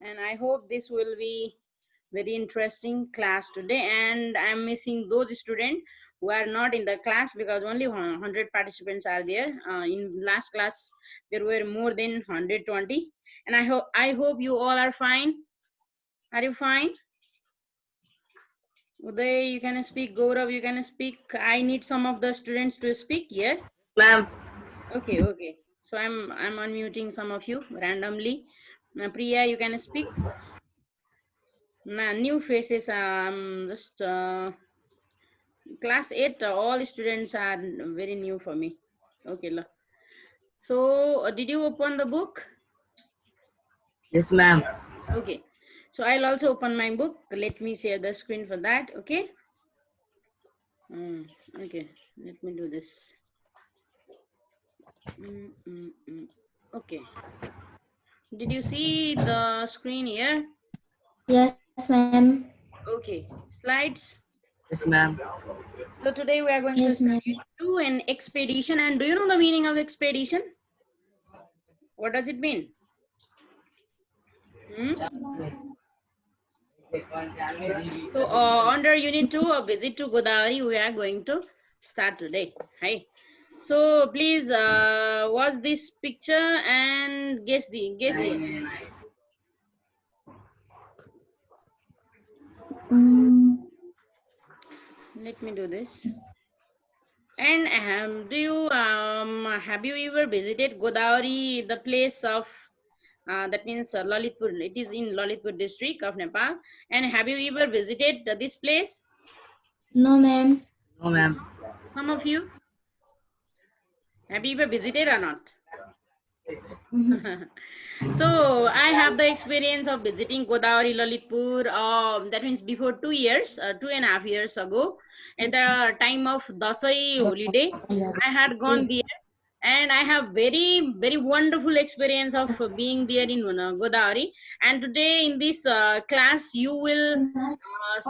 and I hope this will be very interesting class today. And I'm missing those students who are not in the class because only 100 participants are there. In last class there were more than 120, and I hope you all are fine. Are you fine? Uday, you can speak. Gaurav, you can speak. I need some of the students to speak here. Ma'am. Okay. So I'm unmuting some of you randomly. Priya, you can speak. New faces. Just class 8. All students are very new for me. Okay. So did you open the book? Yes, ma'am. Okay. So I'll also open my book. Let me share the screen for that. Okay. Okay. Let me do this. Okay. Did you see the screen here? Yes, ma'am. Okay. Slides. Yes, ma'am. So today we are going to do an expedition. And do you know the meaning of expedition? What does it mean? So under unit 2 of visit to Godavari, we are going to start today. Hi. So please watch this picture and guess it. Let me do this. And have you ever visited Godavari, the place of that means Lalitpur? It is in Lalitpur district of Nepal. And have you ever visited this place? No, ma'am. No, ma'am. Some of you? Have you ever visited or not? So I have the experience of visiting Godavari Lalitpur. That means before 2 years, 2.5 years ago, at the time of Dasai holiday, I had gone there, and I have very wonderful experience of being there in Godavari. And today in this class, you will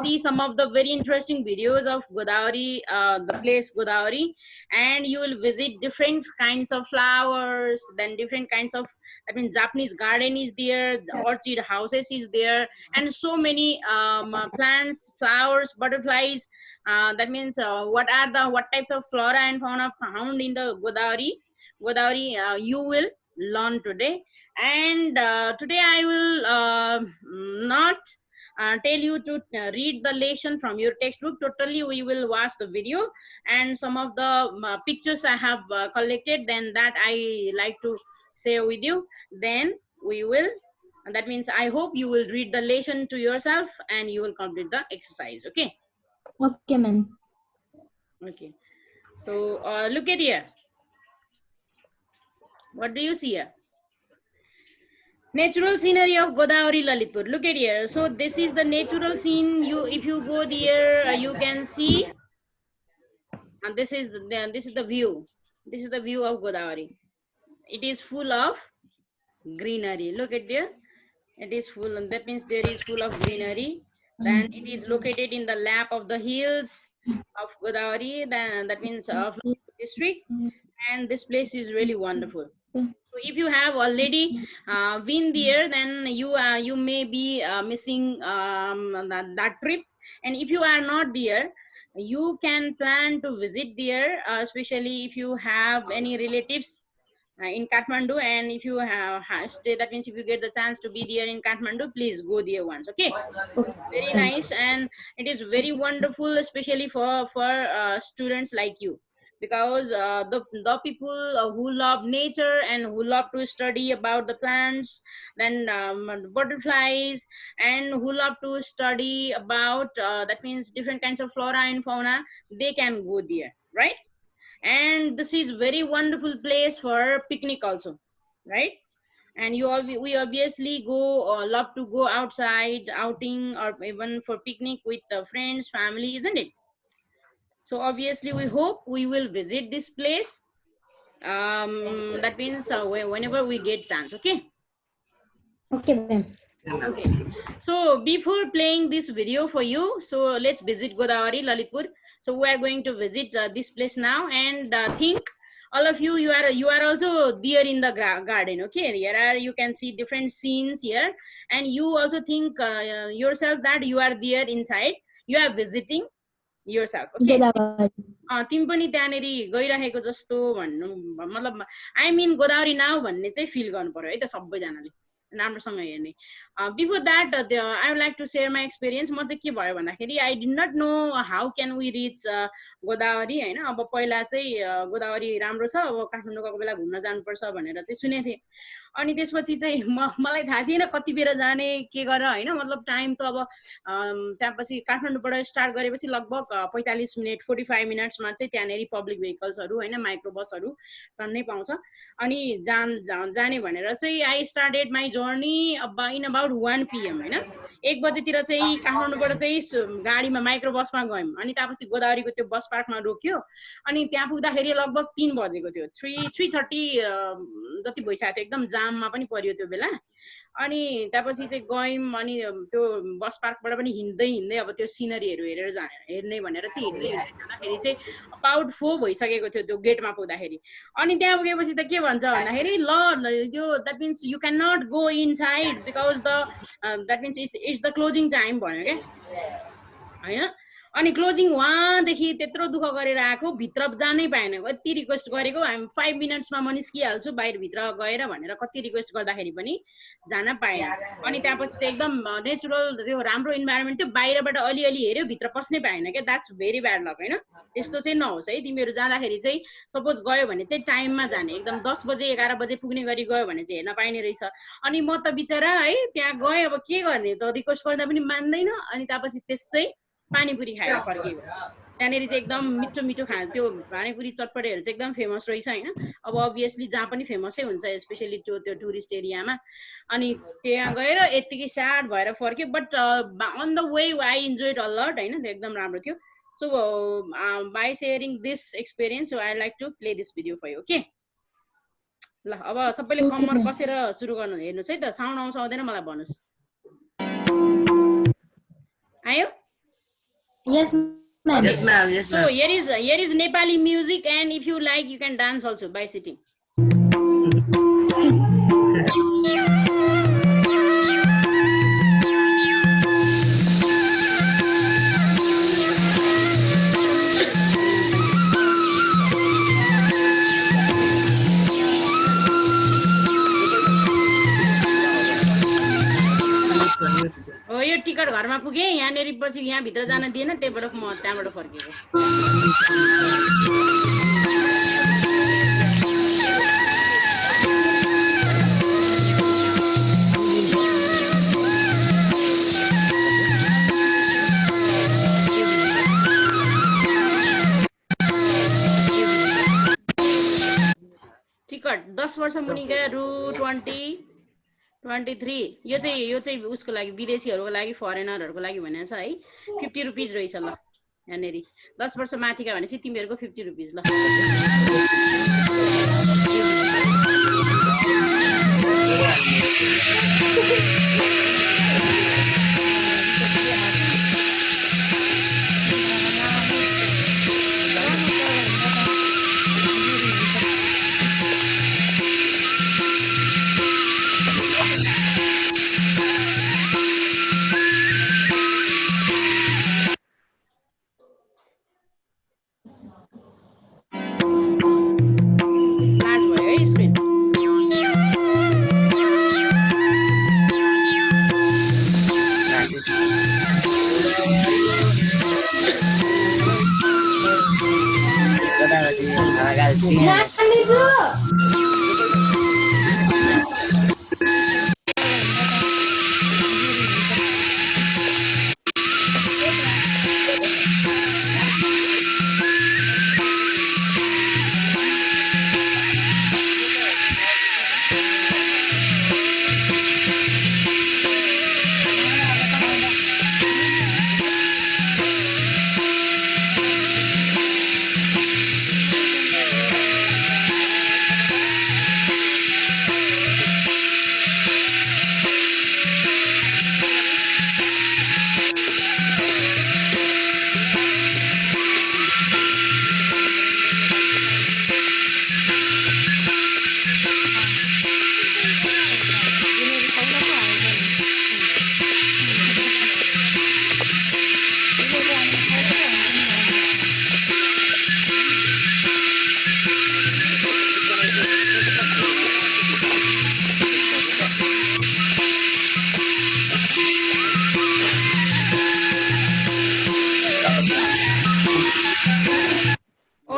see some of the very interesting videos of Godavari, the place Godavari, and you will visit different kinds of flowers, then different kinds of, I mean, Japanese garden is there, the orchid houses is there, and so many plants, flowers, butterflies. That means what types of flora and fauna found in the Godavari, you will learn today. And today I will not tell you to read the lesson from your textbook. Totally we will watch the video and some of the pictures I have collected, then that I like to share with you. Then we will, and that means I hope you will read the lesson to yourself and you will complete the exercise. Okay. Okay, ma'am. Okay. So look at here. What do you see here? Natural scenery of Godavari Lalitpur. Look at here. So this is the natural scene. If you go there, you can see, and this is the view. This is the view of Godavari. It is full of greenery. Look at there. It is full, and that means there is full of greenery. Then it is located in the lap of the hills of Godavari. Then that means of district, and this place is really wonderful. So if you have already been there, then you may be missing that trip. And if you are not there, you can plan to visit there, especially if you have any relatives in Kathmandu, and if you have stay, that means if you get the chance to be there in Kathmandu, please go there once. Okay. Very nice, and it is very wonderful, especially for students like you, because the people who love nature and who love to study about the plants, then butterflies, and who love to study about that means different kinds of flora and fauna, they can go there, right? And this is very wonderful place for picnic also, right? And we obviously love to go outside outing, or even for picnic with friends, family, isn't it? So obviously we hope we will visit this place. That means whenever we get chance. Okay. Okay, ma'am. Okay. So before playing this video for you, so let's visit Godavari Lalitpur. So we are going to visit this place now, and think all of you are also there in the garden. Okay, here are, you can see different scenes here, and you also think yourself that you are there inside, you are visiting yourself. Okay, Godavari तिमी पनि त्यहाँनेरि गइरहेको जस्तो भन्नु, मतलब आई मिन Godavari now भन्ने चाहिँ फिल गर्नु पर्यो है त सबैजनाले राम्रोसँग हेर्ने। Before that I would like to share my experience. म चाहिँ के भयो भन्दाखेरि I did not know how can we reach Godavari होइन। अब पहिला चाहिँ गोदावरी राम्रो छ, अब काठमाडौँ गएको बेला घुम्न जानुपर्छ भनेर चाहिँ सुनेको थिएँ। अनि त्यसपछि चाहिँ मलाई थाहा थिएन कति बेर जाने के गरेर होइन, मतलब टाइम त अब त्यहाँपछि काठमाडौँबाट स्टार्ट गरेपछि लगभग 45 मिनट 45 मिनट्समा चाहिँ त्यहाँनेरि पब्लिक भेहिकल्सहरू होइन, माइक्रो बसहरू टन्नै पाउँछ। अनि जाने भनेर चाहिँ I started my journey in about 1 PM होइन। 1 बजेतिर चाहिँ काठमाडौँबाट चाहिँ गाडीमा माइक्रो बसमा गयौँ। अनि त्यहाँपछि गोदावरीको त्यो बस पार्कमा रोक्यो। अनि त्यहाँ पुग्दाखेरि लगभग 3 बजेको थियो, 3:30 जति भइसकेको थियो, एकदम जाममा पनि पर्यो त्यो बेला। अनि त्यहाँपछि चाहिँ गयौँ। अनि त्यो बस पार्कबाट पनि हिँड्दै हिँड्दै अब त्यो सिनरीहरू हेर्ने भनेर चाहिँ हिँड्दै जाँदाखेरि चाहिँ अबाउट 4 भइसकेको थियो त्यो गेटमा पुग्दाखेरि। अनि त्यहाँ पुगेपछि त के भन्छ भन्दाखेरि ल यो that means you can not go inside because that means it's the closing time भन्यो क्या होइन। अनि क्लोजिङ वहाँदेखि त्यत्रो दुःख गरेर आएको, भित्र जानै पाएन। कति रिक्वेस्ट गरेको, हामी 5 मिनट्समा म निस्किहाल्छु बाहिरभित्र गएर भनेर कति रिक्वेस्ट गर्दाखेरि पनि जान पाएन। अनि त्यहाँपछि चाहिँ एकदम नेचुरल त्यो राम्रो इन्भाइरोमेन्ट थियो, बाहिरबाट अलिअलि हेऱ्यो, भित्र पस्नै पाएन क्या। द्याट्स भेरी ब्याड लक होइन। त्यस्तो चाहिँ नहोस् है, तिमीहरू जाँदाखेरि चाहिँ सपोज गयो भने चाहिँ टाइममा जाने, एकदम 10 बजे 11 बजे पुग्ने गरी गयो भने चाहिँ हेर्न पाइने रहेछ। अनि म त बिचरा है त्यहाँ गएँ, अब के गर्ने त, रिक्वेस्ट गर्दा पनि मान्दैन। अनि त्यहाँपछि त्यसै पानीपुरी खाएर फर्किएको। त्यहाँनेरि चाहिँ एकदम मिठो मिठो त्यो पानीपुरी चटपटेहरू चाहिँ एकदम फेमस रहेछ होइन। अब अभियसली जहाँ पनि फेमसै हुन्छ, स्पेसली त्यो टुरिस्ट एरियामा। अनि त्यहाँ गएर यत्तिकै स्याड भएर फर्क्यो। But on the way I enjoyed a lot होइन, त्यो एकदम राम्रो थियो। So by sharing this experience I like to play this video for you. Okay ल, अब सबैले कम्मर कसेर सुरु गर्नु, हेर्नुहोस् है त, साउन्ड आउँछ आउँदैन मलाई भन्नुहोस्। आयो? Yes, ma'am. Yes, ma'am. Yes, So ma'am. here is Nepali music, and if you like, you can dance also by sitting. हो यो टिकट घरमा पुगे, यहाँनेरि पछि यहाँ भित्र जान दिएन, त्यहीबाट म त्यहाँबाट फर्केको। टिकट 10 वर्ष मुनिका रु 23 यो चाहिँ उसको लागि, विदेशीहरूको लागि, फरेनरहरूको लागि भनेको छ है। 50 रुपिज रहेछ ल यहाँनेरि। 10 वर्ष माथिका भनेपछि तिमीहरूको 50 रुपिज ल।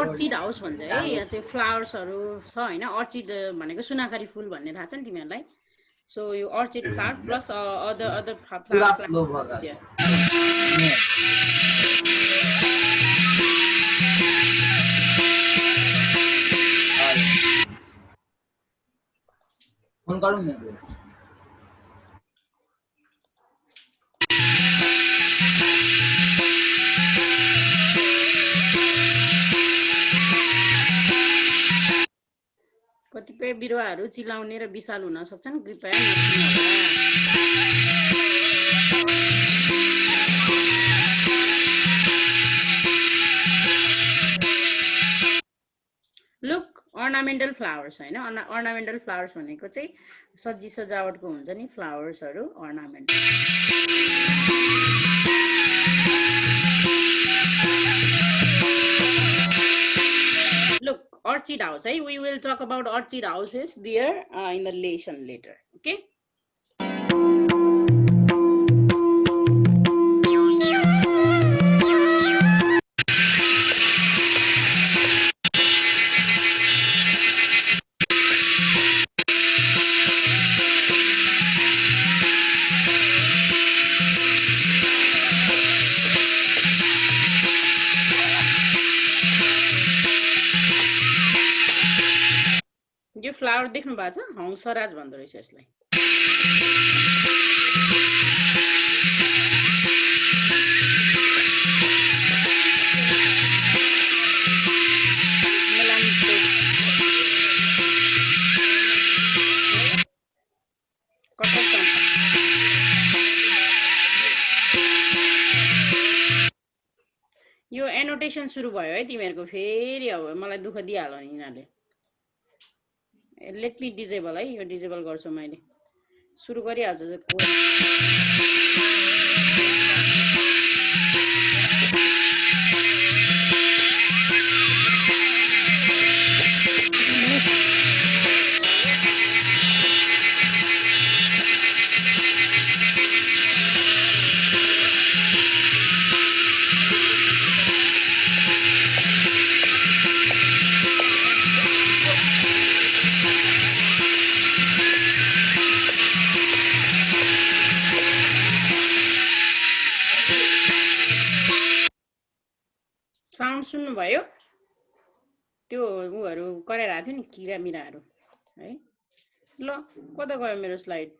अर्चिड हाउस भन्छ है यहाँ चाहिँ फ्लावर्सहरु छ हैन अर्चिड भनेको सुनाखरी फूल भन्ने थाहा छ नि तिमीहरुलाई सो यो orchid flower plus other flower phone करूँ मैं कतिपय बिरुवाहरू चिलाउने र विशाल हुन सक्छन् कृपया लुक ornamental flowers हैन ornamental flowers भनेको चाहिँ सजी सजावटको हुन्छ नि फ्लावर्सहरु ornamental look orchid house hey we will talk about orchid houses there in the lesson later okay yo flower देख्नु भएको छ हंसराज भन्दो रहेछ यसलाई यो एनोटेसन सुरु भयो है तिमीहरुको फेरि अब मलाई दुःख दिइहाल्यो नि यिनीहरुले लेट मी डिजेबल है यो डिजेबल गर्छु मैले सुरु गरिहाल्छ साउन्ड सुन्नु भयो त्यो उहरु कराइराथ्यो थियो नि किरा मिराहरु है ल कता गयो मेरो स्लाइड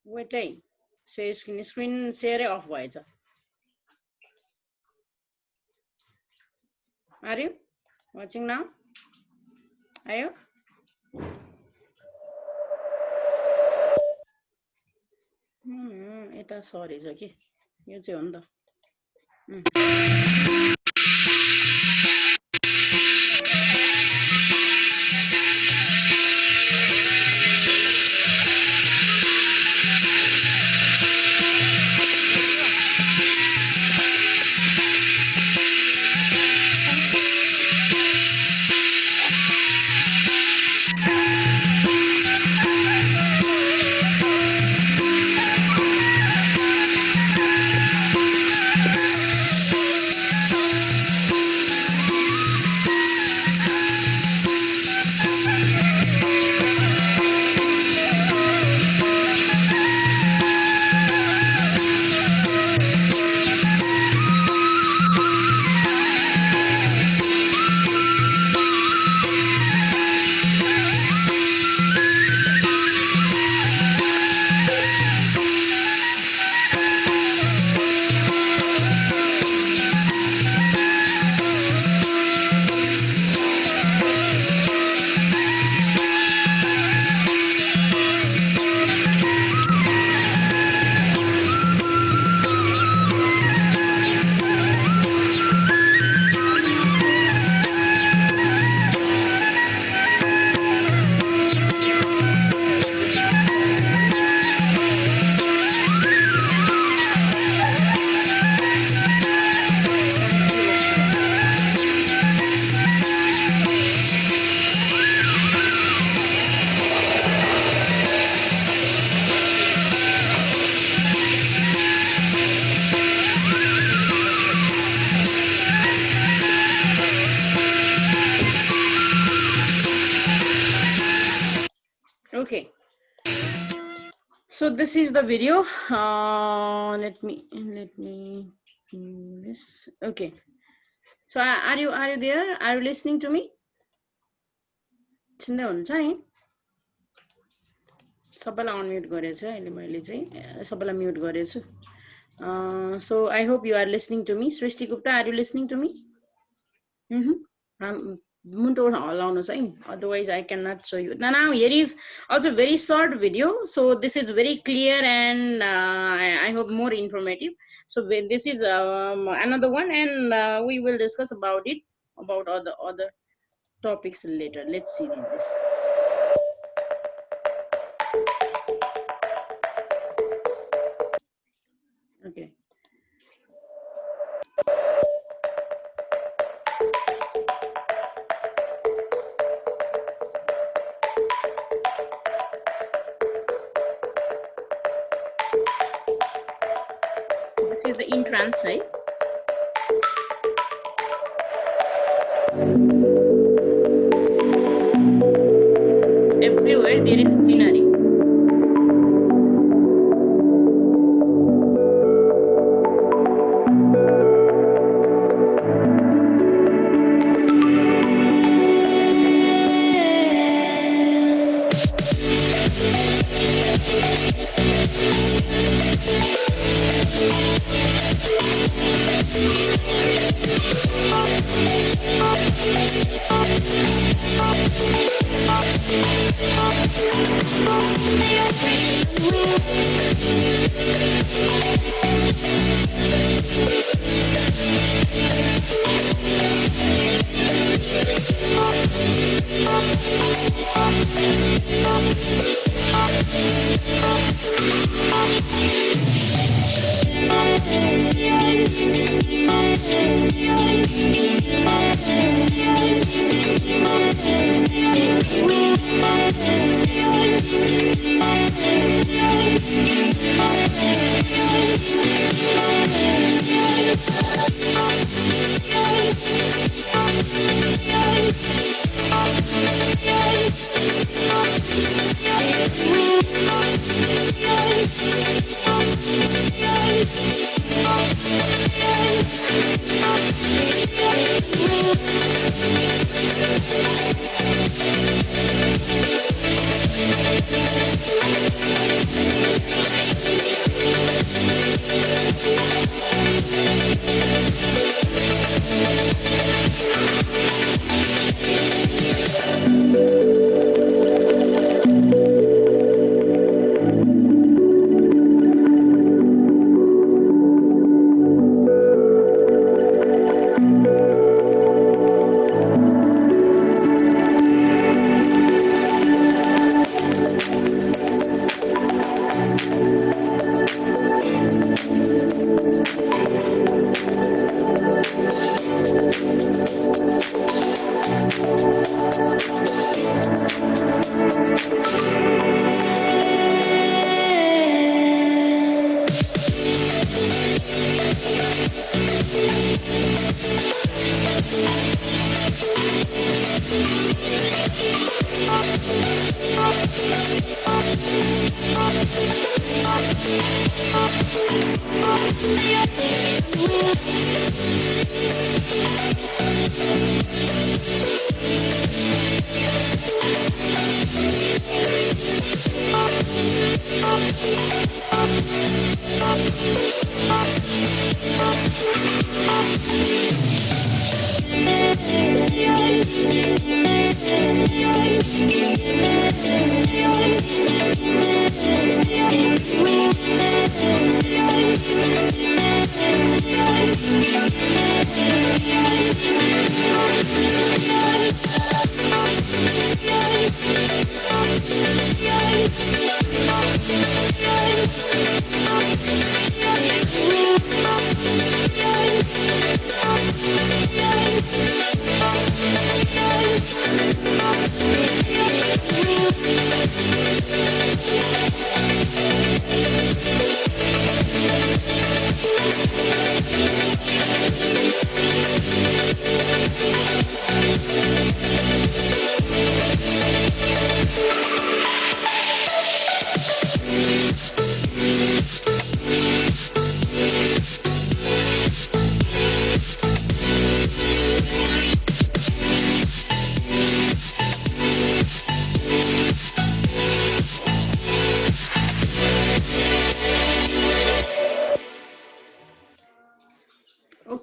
वेट है स्क्रिन शेयरै अफ भएछ आर यु वाचिङ नाउ आयो यता सरेछ के यो चाहिँ हो नि त So this is the video. Let me do this. Okay. So are you there? Are you listening to me? सुन्दै हुन्छ है सबैलाई अनम्युट गरेछु अहिले मैले चाहिँ सबैलाई mute गरेछु so I hope you are listening to me. Srishti Gupta, are you listening to me? Munto halaunus hai, otherwise I cannot show you. Now here is also very short video, so this is very clear and I hope more informative. So this is another one, and we will discuss about it, about other topics later. Let's see this. Okay. This is the entrance side. Everywhere there is greenery.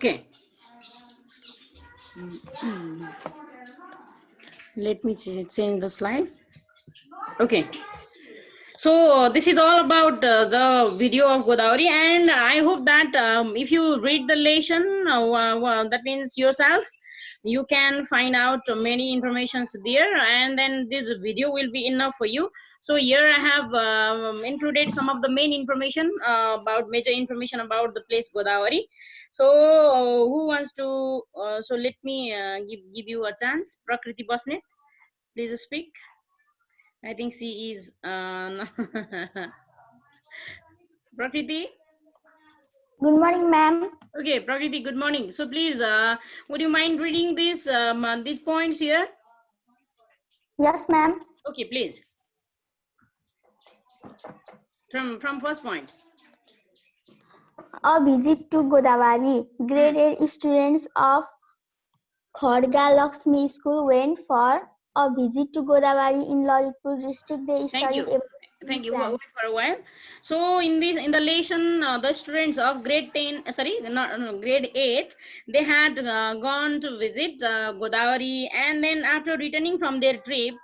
Okay. Let me change the slide. Okay. So this is all about the video of Godavari, and I hope that if you read the lesson, that means yourself, you can find out many informations there, and then this video will be enough for you. So here I have included some of the main information about major information about the place Godavari. So who wants to? So let me give you a chance. Prakriti Basnet, please speak. I think she is Prakriti. Good morning, ma'am. Okay, Prakriti, good morning. So please, would you mind reading these points here? Yes, ma'am. Okay, please. From first point. A visit to Godavari. Grade 8 students of Khodga Lakshmi School went for a visit to Godavari in Lalitpur district. They Thank you. studied about Thank you. plants. Wait for a while. So in the lesson, the students of grade 10, sorry, no, grade 8, they had gone to visit Godavari, and then after returning from their trip,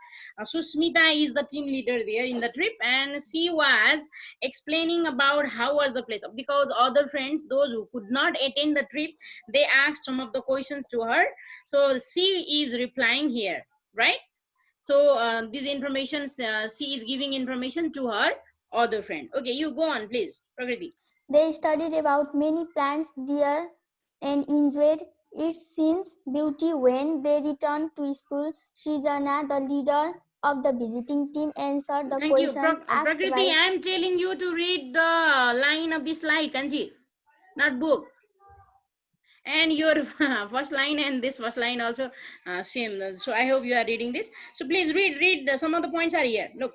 Susmita is the team leader there in the trip, and she was explaining about how was the place, because other friends, those who could not attend the trip, they asked some of the questions to her. So she is replying here, right? So this information, she is giving information to her other friend. Okay, you go on, please, Prakriti. They studied about many plants there and enjoyed its scene's beauty. When they returned to school, Srijana, the leader of the visiting team, answered the Thank you. questions asked Prakriti, by... I am telling you to read the line of this slide, Kanji, not book. And your first line and this first line also same. So I hope you are reading this. So please read. Some of the points are here. Look,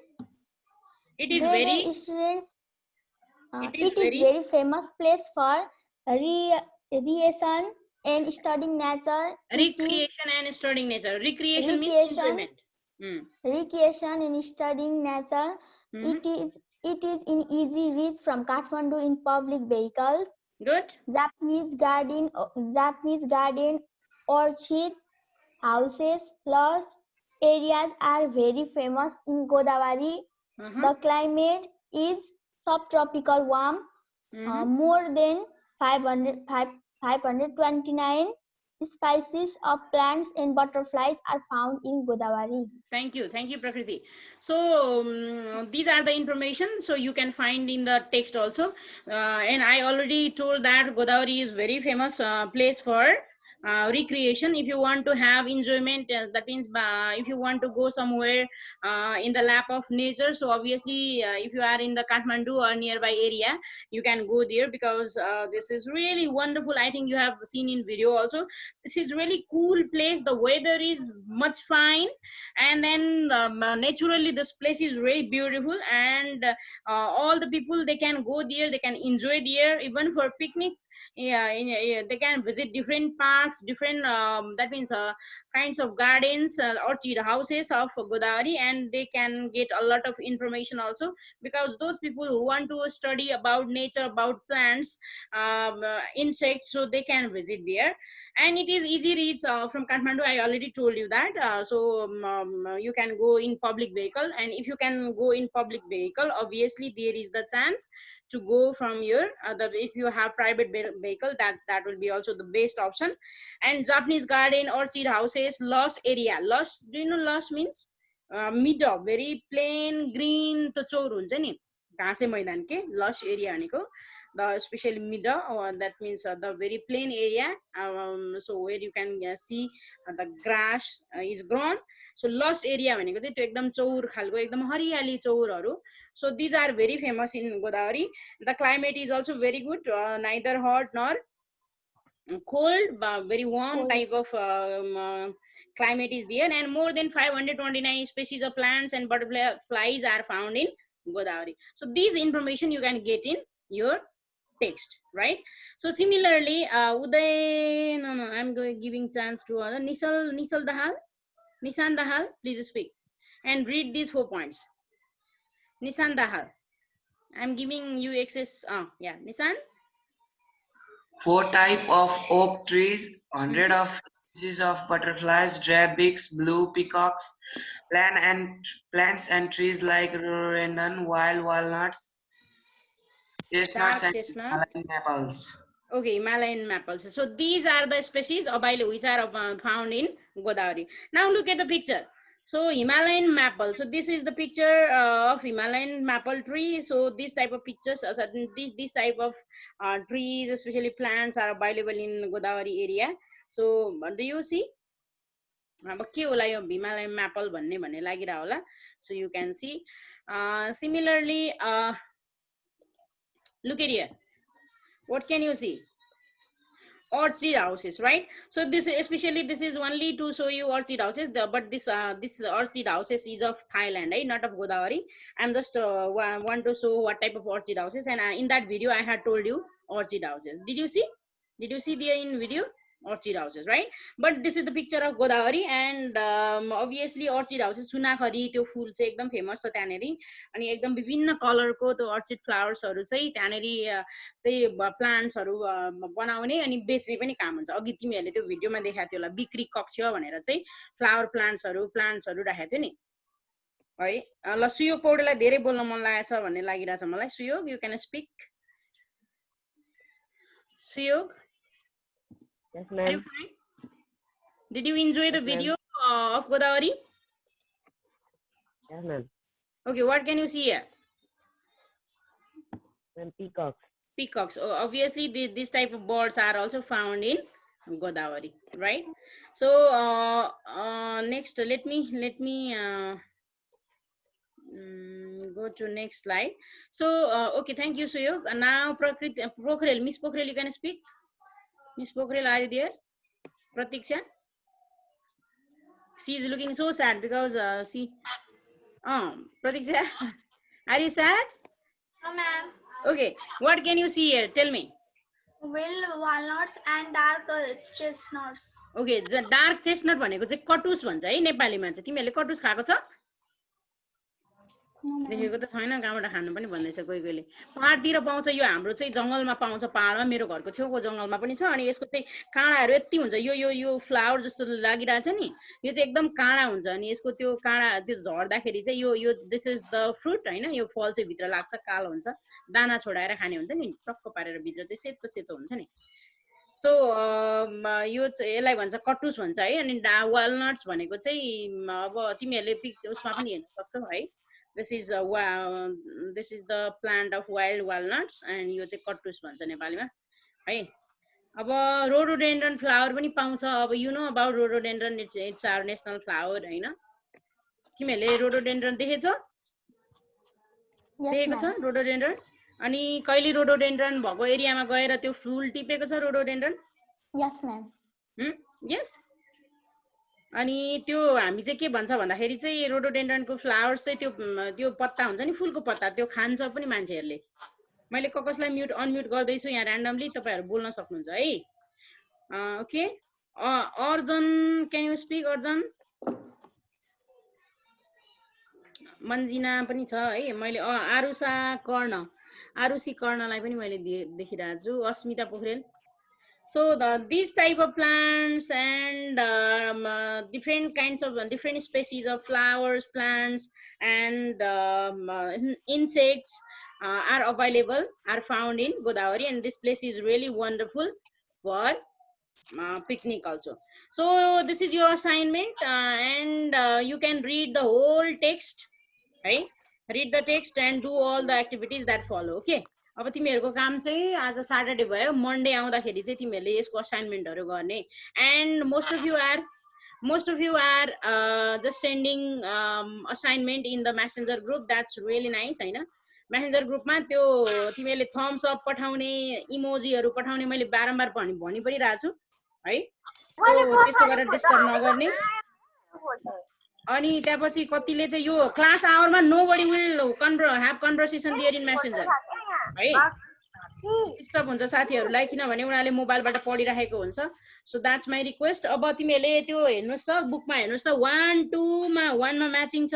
it is Grade very. 8 students, It is very famous place for recreation and studying nature. recreation and studying nature. Recreation means enjoyment. Recreation and studying nature. Mm-hmm. It is in easy reach from Kathmandu in public vehicles. Good. Japanese garden, orchid, houses, lodge areas are very famous in Godavari. The climate is subtropical warm. More than 529 species of plants and butterflies are found in Godavari. Thank you, Prakriti. So these are the information, so you can find in the text also. And I already told that Godavari is very famous place for recreation. If you want to have enjoyment, that means if you want to go somewhere in the lap of nature, so obviously if you are in the Kathmandu or nearby area, you can go there, because this is really wonderful. I think you have seen in video also. This is really cool place. The weather is much fine, and then naturally this place is very beautiful, and all the people, they can go there, they can enjoy there, even for picnic. They can visit different parks, different that means kinds of gardens, orchid houses of Godavari, and they can get a lot of information also, because those people who want to study about nature, about plants, insects, so they can visit there. And it is easy reach from Kathmandu. I already told you that. So you can go in public vehicle, and if you can go in public vehicle, obviously there is the chance to go from your if you have private vehicle, that will be also the best option. And Japanese garden, orchid houses, lush area. Lush, do you know lush means? Meadow, very plain green to चौर हुन्छ नि, घाँसे मैदान के lush area भनेको. The especially meadow, that means the very plain area, so where you can see the grass is grown. So lush area भनेको चाहिँ त्यो एकदम चौर खालको, एकदम हरियाली चौरहरू. So these are very famous in Godavari. The climate is also very good, neither hot nor cold, but very warm type of climate is there, and more than 529 species of plants and butterflies are found in Godavari. So these information you can get in your text, right? So similarly, Uday, I'm giving chance to Nisal Dahal, Nisan Dahal, please speak and read these 4 points. Nisan Dahal, I'm giving you access. Yeah, Nisan. 4 type of oak trees, 100 of species of butterflies, drabix, blue peacocks, plants and trees like rhododendron, wild walnuts, chestnuts, Dark and chestnut. Himalayan maples. Okay, Himalayan maples. So these are the species available which are found in Godavari. Now look at the picture. So Himalayan maple. So this is the picture of Himalayan maple tree. So this type of pictures, this type of trees, especially plants, are available in Godavari area. So do you see? अब के होला यो Himalayan म्यापल भन्ने लागिरा होला. So you can see. Similarly, look at here. What can you see? Orchid houses, right? So this, especially this is only to show you orchid houses, but this orchid houses is of Thailand, right? Not of Godavari. I'm just want to show what type of orchid houses, and in that video I had told you orchid houses. Did you see there in video? Orchid houses, right? But this is the picture of Godavari, and obviously orchid houses सुनाखरी त्यो full चाहिँ एकदम famous छ त्यहाँनेरि. अनि एकदम विभिन्न कलरको त्यो अर्चिड फ्लावर्सहरु चाहिँ त्यहाँनेरि चाहिँ प्लान्ट्सहरु बनाउने अनि बेच्ने पनि काम हुन्छ. अघि तिमीहरुले त्यो भिडियोमा देखाएको थियो होला बिक्री कक्ष भनेर चाहिँ फ्लावर प्लान्ट्सहरु राखेको थियो नि है. ल सुयोग पौडेललाई धेरै बोल्न मन लागेछ भन्ने लागिरहेछ मलाई. सुयोग, यु क्यान speak. Suyog? Yes, ma'am. Did you enjoy the video of Godavari? Yes, ma'am. Okay, what can you see here? Ma'am, peacocks. Peacocks. Oh, obviously, this type of birds are also found in Godavari, right? So next, let me go to next slide. So okay, thank you, Suyog. Now, Pokhrel, Miss Pokhrel, you can speak. Miss Pokhrel, are you there? Pratiksha? She is looking so sad because Pratiksha, are you sad? No, ma'am. Okay, what can you see here? Tell me. Wild walnuts and dark chestnuts. Okay, the dark chestnut भनेको चाहिँ कटुस भन्छ है नेपालीमा चाहिँ. तिमीहरुले कटुस खाएको छ? देखेको त छैन, कहाँबाट खानु पनि भन्दैछ कोहीले. पहाडतिर पाउँछ, यो हाम्रो चाहिँ जंगलमा पाउँछ. पहाडमा मेरो घरको छेउको जंगलमा पनि छ. अनि यसको चाहिँ काँडाहरु यति हुन्छ, यो फ्लावर जस्तो लागिरहेछ नि, यो चाहिँ एकदम काँडा हुन्छ. अनि यसको त्यो काँडा त्यो झर्दाखेरि चाहिँ यो दिस इज द फ्रुट हैन. यो फल चाहिँ भित्र लाग्छ, कालो हुन्छ, दाना छोडाएर खाने हुन्छ नि, टक्क पारेर भित्र चाहिँ सेतो सेतो हुन्छ नि. सो यो चाहिँ यसलाई भन्छ कटुस भन्छ है. अनि वालनट्स भनेको चाहिँ अब तिमीहरुले उसमा पनि हेर्न सक्छौ है. This is the plant of wild walnuts, and यो चाहिँ कटुस भन्छ नेपालीमा है. अब rhododendron flower पनि पाउँछ. अब you know about rhododendron, it's our national flower Hahn. तिमीहरुले rhododendron देखेछौ? देखेको छ rhododendron? अनि कहिले rhododendron भएको एरियामा गएर त्यो फुल टिपेको छ rhododendron? Yes, ma'am. Yes. अनि त्यो हामी चाहिँ के भन्छ भन्दाखेरि चाहिँ रोडोडेन्ड्रनको फ्लावर्स चाहिँ त्यो पत्ता हुन्छ नि, फुलको पत्ता, त्यो खान्छ पनि मान्छेहरूले. मैले कसलाई म्युट अनम्युट गर्दै छु यहाँ र्यान्डमली, तपाईहरु बोल्न सक्नुहुन्छ है. ओके, अर्जन, क्यान यु स्पीक अर्जन? मन्जिना पनि छ है. मैले आरुषी कर्णलाई पनि मैले देखिरहेको छु. अस्मिता Pokhrel. So these type of plants and different kinds of different species of flowers, plants, and insects are available, are found in Godavari, and this place is really wonderful for picnic also. So this is your assignment, and you can read the whole text, right? Read the text and do all the activities that follow. Okay. अब तिमीहरुको काम चाहिँ आज Saturday भयो, Monday आउँदाखेरि चाहिँ तिमीहरुले यसको असाइनमेन्टहरु गर्ने. And most of you are just sending assignment in the messenger group. That's really nice हैन. messenger ग्रुपमा त्यो तिमीहरुले थम्स अप पठाउने, इमोजीहरु पठाउने मैले बारम्बार भनि परिरहेको छु है. सो त्यस्तो गरेर डिस्टर्ब नगर्ने. अनि त्यसपछि कतिले चाहिँ यो क्लास आवरमा nobody will have conversation there in messenger है. डिस्टर्ब हुन्छ साथीहरुलाई, किनभने उनीहरुले मोबाइलबाट पढिरहेको हुन्छ. So that's my request. अब तिमीहरुले त्यो हेर्नुस् त, बुकमा हेर्नुस् त. 1 2 मा 1 मा म्याचिङ छ,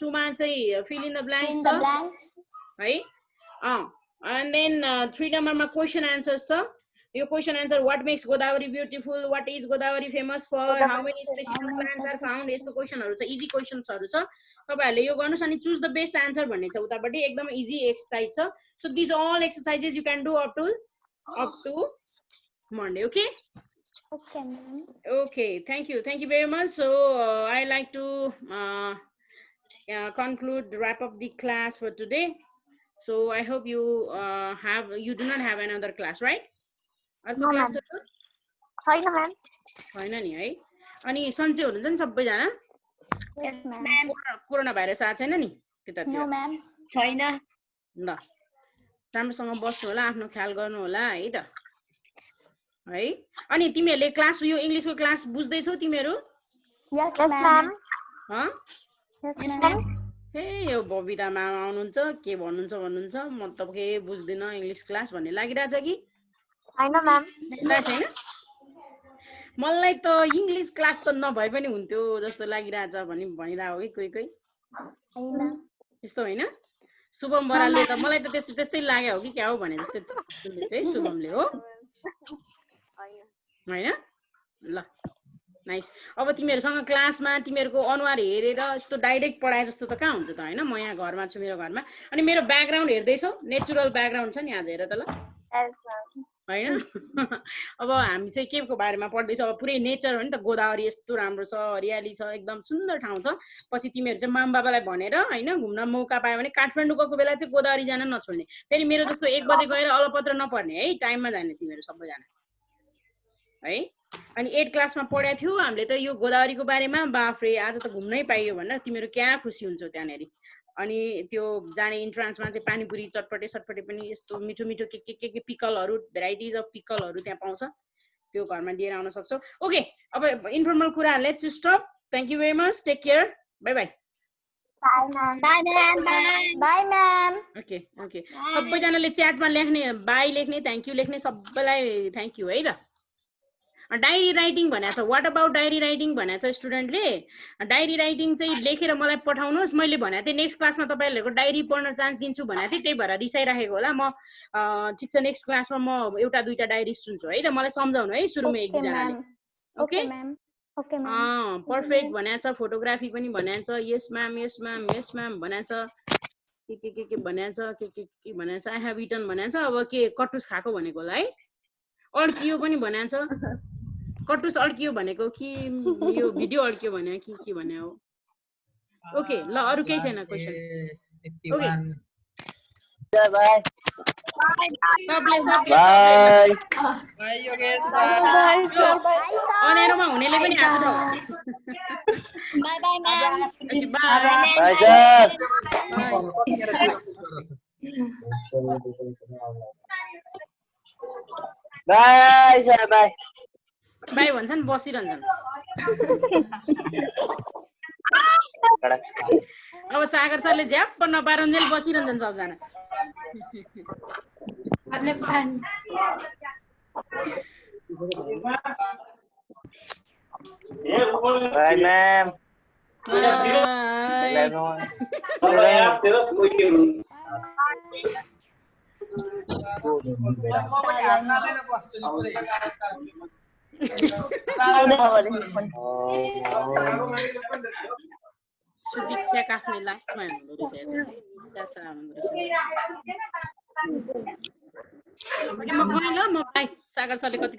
2 मा चाहिँ फिल इन द ब्ल्याङ्क्स छ है. एन्ड देन 3 नम्बरमा क्वेशन आन्सर्स छ. Your question answer, what makes Godavari beautiful? What is Godavari famous for? How many specific plants are found? यस्तो क्वेशनहरु छ, इजी क्वेशन्सहरु छ. तपाईहरुले यो गर्नुस् अनि चुज द बेस्ट आन्सर भन्ने छ उतापटि, एकदम इजी एक्सरसाइज छ. So these all exercises you can do up to Monday, okay? Okay, ma'am. Okay, thank you very much. So I like to conclude, wrap up the class for today. So I hope you do not have another class, right? No, ma'am. Sorry, ma'am. हैन नि है. अनि सन्चै हुनुहुन्छ नि सबैजना? Yes, ma'am. Corona virus आएको छैन नि त्यतातिर? No, ma'am. छैन. ल राम्रोसँग बस्नु होला, आफ्नो ख्याल गर्नु होला है त. है अनि तिमीहरुले क्लास यो इंग्लिशको क्लास बुझ्दै छौ तिमीहरु? Yes, Yes, ma'am. ma'am. ह? Yes, ma'am. हे यो बबिता मामा आउनुहुन्छ, के भन्नुहुन्छ म त के बुझ्दिन इंग्लिश क्लास भन्ने लागिराछ कि? छैन, ma'am. छैन? मलाई त इंग्लिश क्लास त नभए पनि हुन्थ्यो जस्तो लागिराछ भनिरा हो कि कोही. हैन. त्यस्तो हैन? शुभम बरालले त मलाई त त्यस्तै लाग्यो हो कि क्या हो भने जस्तै सुन्दैछु है शुभमले हो. हैन? ल नाइस. अब तिमीहरुसँग क्लासमा तिमीहरुको अनुहार हेरेर यस्तो डाइरेक्ट पढाए जस्तो त कहाँ हुन्छ त हैन? म यहाँ घरमा छु, मेरो घरमा. अनि मेरो ब्याकग्राउन्ड हेर्दैछौ? नेचुरल ब्याकग्राउन्ड छ नि, आज हेर त ल. हैन? अब हामी चाहिँ के को बारेमा पढ्दैछौ? अब पुरै नेचर हो नि त. गोदावरी यस्तो राम्रो छ, हरियाली छ, एकदम सुन्दर ठाउँ छ. पछि तिमीहरु चाहिँ मामबाबालाई भनेर हैन घुम्न मौका पायो भने काठमाडौँ गएको बेला चाहिँ गोदावरी जान नछोड्ने. फेरि मेरो जस्तो 1 बजे गएर अलपत्र नपर्ने है, टाइममा जाने तिमीहरु सबैजना. है? अनि 8 क्लासमा पढ्या थियो हामीले त यो गोदावरीको बारेमा. बाफरे आज त घुम्नै पाइयो भनेर तिमीहरु क्या खुसी हुन्छौ त्यहाँनेरि. अनि त्यो जाने इन्ट्रान्समा चाहिँ पानीपुरी चटपटे पनि यस्तो मिठो के पिकलहरु, भेराइटिज अफ पिकलहरु त्यहाँ पाउँछ. त्यो घरमा लिएर आउन सक्छौ. ओके, अब इन्फर्मल कुरा, let's stop. Thank you very much. Take care. Bye bye. Bye, ma'am. Bye, ma'am. Bye, ma'am. Okay. सबैजनाले च्याटमा लेख्ने, बाइ लेख्ने, थ्यांक यू लेख्ने, सबैलाई थ्यांक यू है त. डायरी राइटिङ भनेछ. व्हाट अबाउट डायरी राइटिङ भनेछ स्टुडेन्टले? डायरी राइटिङ चाहिँ लेखेर मलाई पठाउनुस्. मैले भने थिए नेक्स्ट क्लासमा तपाईहरुको डायरी पढ्न चान्स दिन्छु भने थिए, त्यही भएर रिसाइराखेको होला. म ठीक छ, नेक्स्ट क्लासमा म एउटा दुईटा डायरी सुन्छु है त. मलाई सम्झाउनु है सुरुमा एक दुई जनाले. Okay, ma'am. Okay, ma'am. Perfect भनेछ. फोटोग्राफी पनि भनेछ. यस म्याम भनेछ. के भनेछ, के भनेछ. आई हेभ इटन भनेछ. अब के कटुस खाएको भनेको होला है. अड्कियो पनि भनेछ. कटुस अड्कियो भनेको कि यो भिडियो अड्कियो भने के भने हो? ओके, ल अरु केही छैन क्वेशन. Okay, Bye. सबले Bye, Yogesh. Bye. अनेरोमा हुनेले पनि आएको Bye, bye, ma'am. छ. Bye. Bye, Jeff. Bye, sir. Bye. Bye भन्छन्, बसिरहन्छन्. अब सागर सरले झ्याप्प नपारुन्जेल बसिरहन्छन् सबजना. Bye, ma'am. Bye. Sudiksha Kafle लास्टमा हुँदो रहेछ. म गएँ ल, म बाइ. सागर सरले कति